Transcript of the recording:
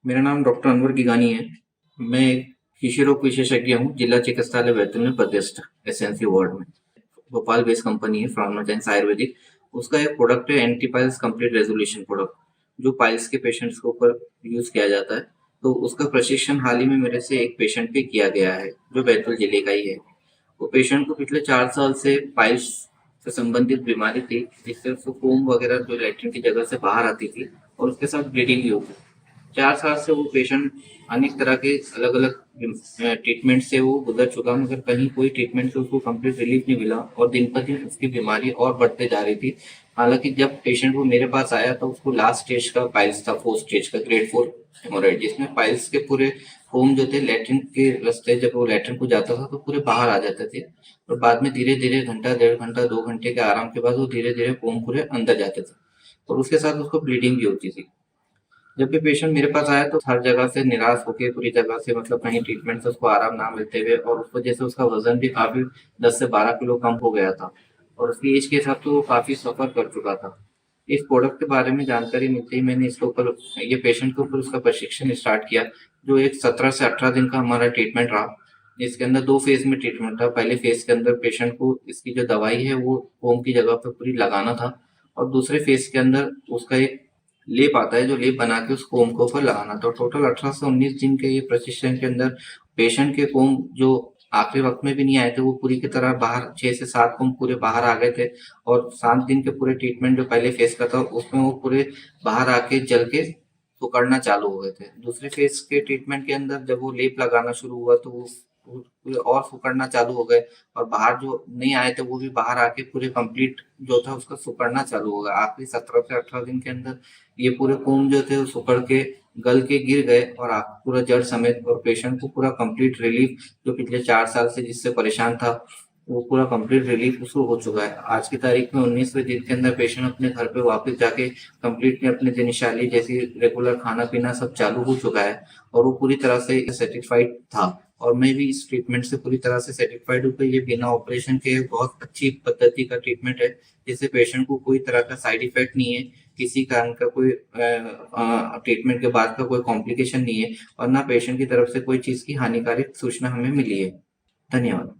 मेरा नाम डॉक्टर अनवर गिगानी है। मैं एक शिशु रोग विशेषज्ञ हूँ, जिला चिकित्सालय बैतूल में पदस्थ एसएनसी वार्ड में। भोपाल बेस्ड कंपनी है फ्राउनोजेंस आयुर्वेदिक। उसका एक प्रोडक्ट है एंटीपाइल्स कंप्लीट रेजोल्यूशन प्रोडक्ट, जो पाइल्स के पेशेंट्स के ऊपर यूज किया जाता है। तो उसका प्रशिक्षण हाल ही में मेरे से एक पेशेंट पे किया गया है, जो बैतूल जिले का ही है। वो पेशेंट को पिछले 4 साल से पाइल्स से संबंधित बीमारी थी, जिससे उसको फोम वगैरह जो लैट्रिन की जगह से बाहर आती थी, और उसके साथ ब्लीडिंग भी होती थी। 4 साल से वो पेशेंट अनेक तरह के अलग अलग ट्रीटमेंट से वो गुजर चुका, मगर कहीं कोई ट्रीटमेंट से उसको कंप्लीट रिलीफ नहीं मिला, और दिन पर दिन उसकी बीमारी और बढ़ते जा रही थी। हालांकि जब पेशेंट वो मेरे पास आया तो उसको लास्ट स्टेज का पाइल्स था, 4 स्टेज का ग्रेड 4 हेमोराइड, जिसमें पाइल्स के पूरे फोम जो थे लैट्रिन के रास्ते, जब वो लैट्रिन को जाता था तो पूरे बाहर आ जाते थे। और बाद में धीरे धीरे घंटा 1.5 घंटा 2 घंटे के आराम के बाद वो धीरे धीरे फोम पूरे अंदर जाते थे, और उसके साथ उसको ब्लीडिंग भी होती थी। जब भी पेशेंट मेरे पास आया तो हर जगह से निराश होके, पूरी जगह से मतलब कहीं ट्रीटमेंट से उसको आराम ना मिलते हुए, और उस वजह से उसका वजन भी काफी 10 से 12 किलो कम हो गया था, और उसकी एज के हिसाब से वो काफी सफर कर चुका था। इस प्रोडक्ट के बारे में जानकारी मिलते ही मैंने इसके ऊपर, ये पेशेंट के ऊपर उसका प्रशिक्षण स्टार्ट किया, जो एक 17 से 18 दिन का हमारा ट्रीटमेंट रहा, जिसके अंदर 2 फेज में ट्रीटमेंट था। पहले फेज के अंदर पेशेंट को इसकी जो दवाई है वो फोम की जगह पे पूरी लगाना था, और दूसरे फेज के अंदर उसका एक लेप आता है, जो लेप बना के उस कोम के ऊपर लगाना। तो टोटल 18 से 19 दिन के ये प्रशिक्षण के अंदर पेशेंट के कोम जो आखिरी वक्त में भी नहीं आए थे, वो पूरी की तरह बाहर 6 से 7 कोम पूरे बाहर आ गए थे। और 7 दिन के पूरे ट्रीटमेंट जो पहले फेज का था, उसमें वो पूरे बाहर आके जल के सिकुड़ना चालू हो गए थे। दूसरे फेज के ट्रीटमेंट के अंदर जब वो लेप लगाना शुरू हुआ तो वो पूरे और सिकुड़ना चालू हो गए, और बाहर जो नहीं आए थे वो भी बाहर आके पूरे कंप्लीट जो था उसका सिकुड़ना चालू हो गया। आखिरी 17 से 18 दिन के अंदर ये पूरे कोम जो थे वो सिकुड़ के गल के गिर गए, और पूरा जड़ समेत, और पेशेंट को पूरा कंप्लीट रिलीफ, जो पिछले 4 साल से जिससे परेशान था, वो पूरा कंप्लीट रिलीफ उसको हो चुका है। आज की तारीख में 19वें दिन के अंदर पेशेंट अपने घर पे वापस जाके कंप्लीटली अपने दिनचर्या जैसी रेगुलर खाना पीना सब चालू हो चुका है, और वो पूरी तरह से सेटिस्फाइड था। और मैं भी इस ट्रीटमेंट से पूरी तरह से सेटिस्फाइड हूँ कि ये बिना ऑपरेशन के बहुत अच्छी पद्धति का ट्रीटमेंट है, जिससे पेशेंट को कोई तरह का साइड इफेक्ट नहीं है, किसी कारण का कोई ट्रीटमेंट के बाद का कोई कॉम्प्लिकेशन नहीं है, और ना पेशेंट की तरफ से कोई चीज की हानिकारक सूचना हमें मिली है। धन्यवाद।